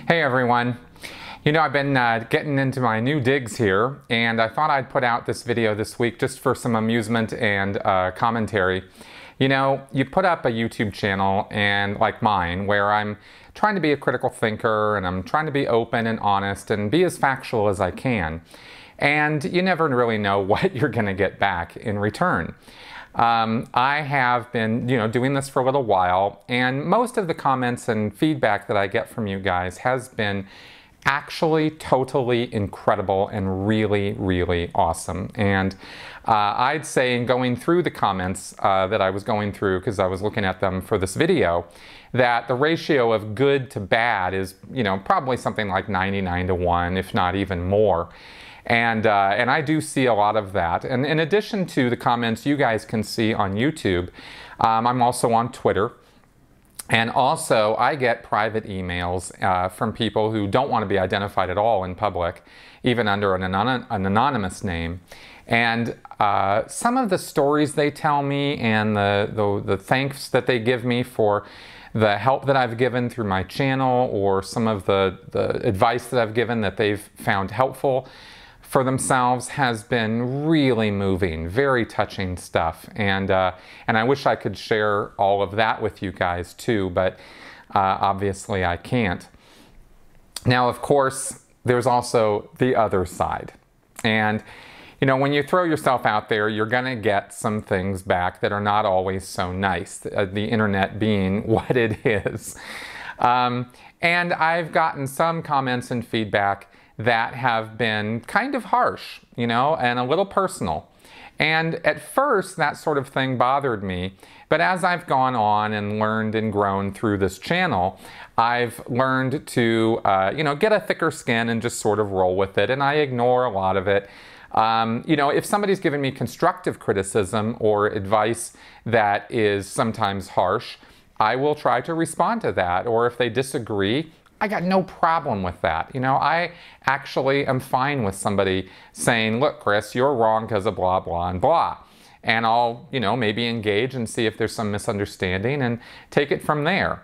Hey everyone. I've been getting into my new digs here, and I thought I'd put out this video this week just for some amusement and commentary. You put up a YouTube channel, and like mine, where I'm trying to be a critical thinker, and I'm trying to be open and honest and be as factual as I can. And you never really know what you're going to get back in return. I have been, doing this for a little while, and most of the comments and feedback that I get from you guys has been actually totally incredible and really, really awesome. And I'd say in going through the comments that I was going through, because I was looking at them for this video, that the ratio of good to bad is, probably something like 99-1, if not even more. And I do see a lot of that. And in addition to the comments you guys can see on YouTube, I'm also on Twitter. And also, I get private emails from people who don't want to be identified at all in public, even under an anonymous name. And some of the stories they tell me and the thanks that they give me for the help that I've given through my channel, or some of the advice that I've given that they've found helpful for themselves, has been really moving, very touching stuff. And I wish I could share all of that with you guys too, but obviously I can't. Now, of course, there's also the other side. And when you throw yourself out there, you're gonna get some things back that are not always so nice, the internet being what it is. And I've gotten some comments and feedback that have been kind of harsh, and a little personal. And at first, that sort of thing bothered me. But as I've gone on and learned and grown through this channel, I've learned to, get a thicker skin and just sort of roll with it. And I ignore a lot of it. If somebody's given me constructive criticism or advice that is sometimes harsh, I will try to respond to that. Or if they disagree, I got no problem with that. I actually am fine with somebody saying, look, Chris, you're wrong because of blah, blah, and blah. And I'll, maybe engage and see if there's some misunderstanding and take it from there.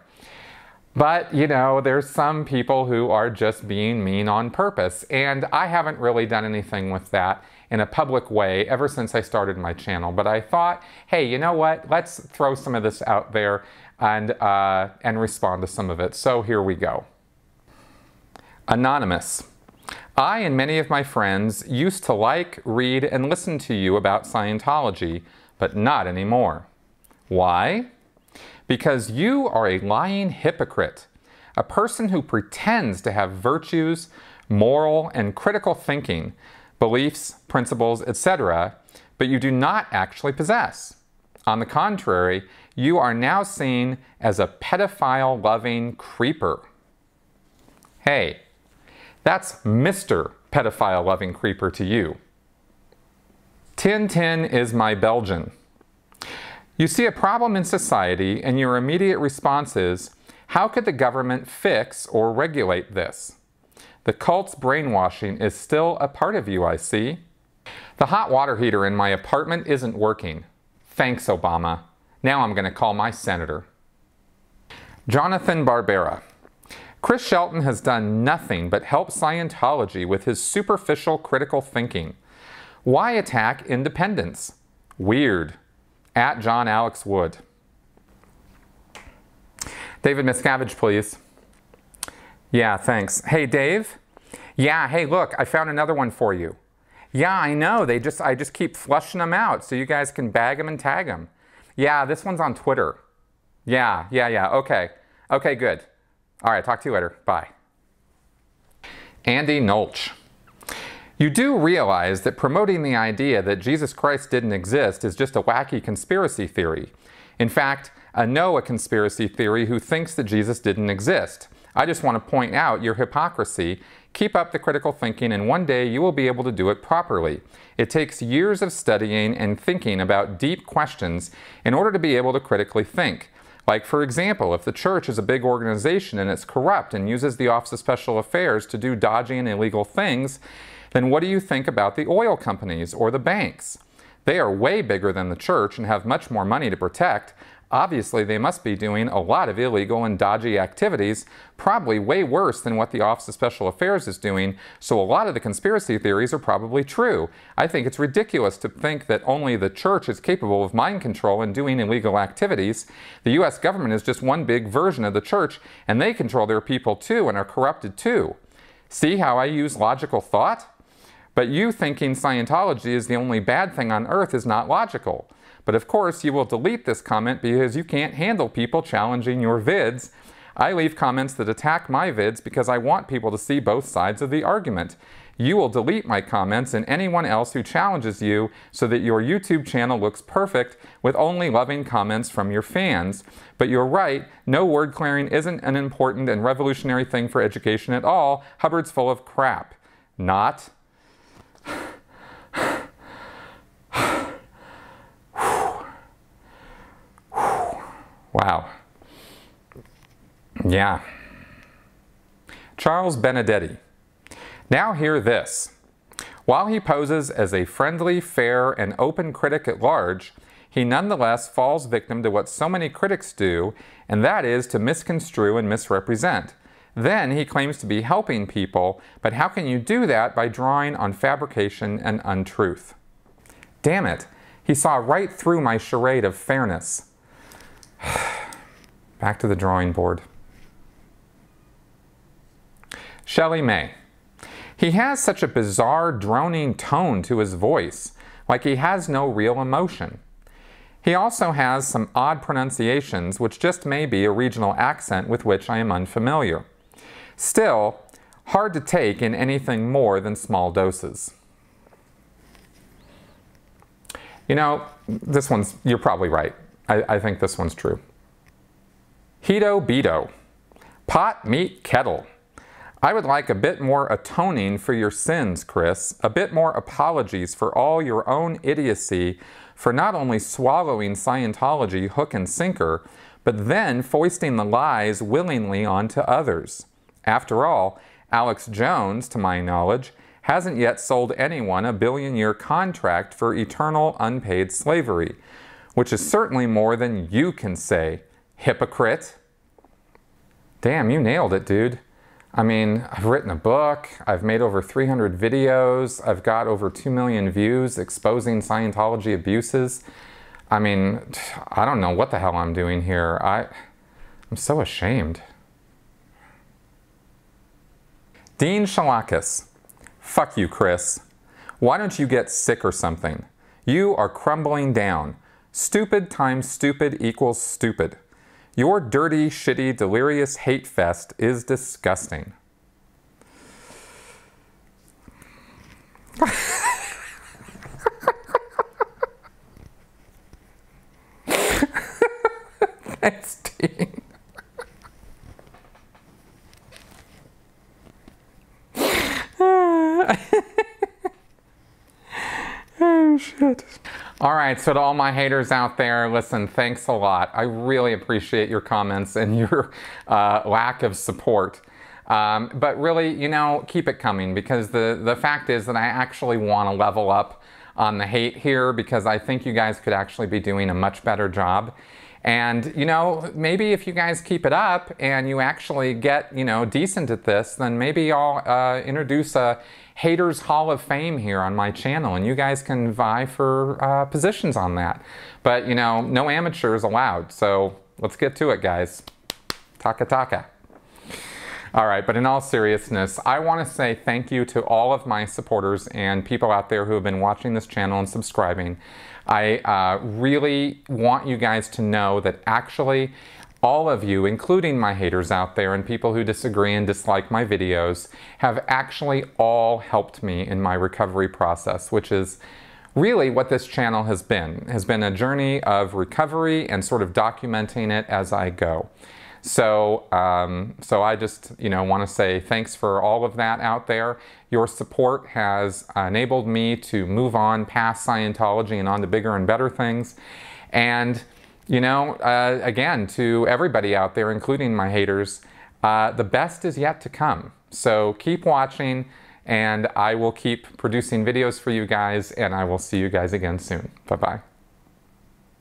But, there's some people who are just being mean on purpose. And I haven't really done anything with that in a public way ever since I started my channel. But I thought, hey, you know what? Let's throw some of this out there and respond to some of it. So here we go. Anonymous. I and many of my friends used to like, read, and listen to you about Scientology, but not anymore. Why? Because you are a lying hypocrite, a person who pretends to have virtues, moral and critical thinking, beliefs, principles, etc., but you do not actually possess. On the contrary, you are now seen as a pedophile-loving creeper. Hey, that's Mr. Pedophile-loving creeper to you. Tin is my Belgian. You see a problem in society and your immediate response is, how could the government fix or regulate this? The cult's brainwashing is still a part of you, I see. The hot water heater in my apartment isn't working. Thanks, Obama. Now I'm going to call my senator. Jonathan Barbera. Chris Shelton has done nothing but help Scientology with his superficial critical thinking. Why attack independence? Weird. At John Alex Wood. David Miscavige, please. Yeah, thanks. Hey, Dave? Yeah, hey, look, I found another one for you. Yeah, I know. I just keep flushing them out so you guys can bag them and tag them. Yeah, this one's on Twitter. Yeah, okay. Okay, good. All right, talk to you later. Bye. Andy Nolch. You do realize that promoting the idea that Jesus Christ didn't exist is just a wacky conspiracy theory. In fact, I know a conspiracy theory who thinks that Jesus didn't exist. I just want to point out your hypocrisy. Keep up the critical thinking, and one day you will be able to do it properly. It takes years of studying and thinking about deep questions in order to be able to critically think. Like, for example, if the church is a big organization and it's corrupt and uses the Office of Special Affairs to do dodgy and illegal things, then what do you think about the oil companies or the banks? They are way bigger than the church and have much more money to protect. Obviously, they must be doing a lot of illegal and dodgy activities, probably way worse than what the Office of Special Affairs is doing, so a lot of the conspiracy theories are probably true. I think it's ridiculous to think that only the church is capable of mind control and doing illegal activities. The U.S. government is just one big version of the church, and they control their people too and are corrupted too. See how I use logical thought? But you thinking Scientology is the only bad thing on earth is not logical. But of course, you will delete this comment because you can't handle people challenging your vids. I leave comments that attack my vids because I want people to see both sides of the argument. You will delete my comments and anyone else who challenges you so that your YouTube channel looks perfect with only loving comments from your fans. But you're right, no word clearing isn't an important and revolutionary thing for education at all. Hubbard's full of crap. Not. Wow. Yeah. Charles Benedetti. Now hear this. While he poses as a friendly, fair, and open critic at large, he nonetheless falls victim to what so many critics do, and that is to misconstrue and misrepresent. Then he claims to be helping people, but how can you do that by drawing on fabrication and untruth? Damn it, he saw right through my charade of fairness. Back to the drawing board. Shelley May. He has such a bizarre, droning tone to his voice, like he has no real emotion. He also has some odd pronunciations, which just may be a regional accent with which I am unfamiliar. Still, hard to take in anything more than small doses. You know, this one's, you're probably right. I think this one's true. Hito Beto. Pot, meat, kettle. I would like a bit more atoning for your sins, Chris. A bit more apologies for all your own idiocy for not only swallowing Scientology hook and sinker, but then foisting the lies willingly onto others. After all, Alex Jones, to my knowledge, hasn't yet sold anyone a billion-year contract for eternal unpaid slavery, which is certainly more than you can say, hypocrite. Damn, you nailed it, dude. I mean, I've written a book, I've made over 300 videos, I've got over 2 million views exposing Scientology abuses. I mean, I don't know what the hell I'm doing here. I'm so ashamed. Dean Shalakis. Fuck you, Chris. Why don't you get sick or something? You are crumbling down. Stupid times stupid equals stupid. Your dirty, shitty, delirious hate fest is disgusting. Thanks, Dean. Oh, shit. All right, so to all my haters out there, listen, thanks a lot. I really appreciate your comments and your lack of support. But really, you know, keep it coming, because the fact is that I actually want to level up on the hate here, because I think you guys could actually be doing a much better job. And, you know, maybe if you guys keep it up and you actually get, you know, decent at this, then maybe I'll introduce a Haters Hall of Fame here on my channel, and you guys can vie for positions on that. But, you know, no amateurs allowed, so let's get to it, guys. Taka taka. All right, but in all seriousness, I want to say thank you to all of my supporters and people out there who have been watching this channel and subscribing. I really want you guys to know that actually all of you, including my haters out there and people who disagree and dislike my videos, have actually all helped me in my recovery process, which is really what this channel has been a journey of recovery and sort of documenting it as I go. So, so I just, you know, want to say thanks for all of that out there. Your support has enabled me to move on past Scientology and on to bigger and better things. And, you know, again, to everybody out there, including my haters, the best is yet to come. So keep watching, and I will keep producing videos for you guys, and I will see you guys again soon. Bye-bye.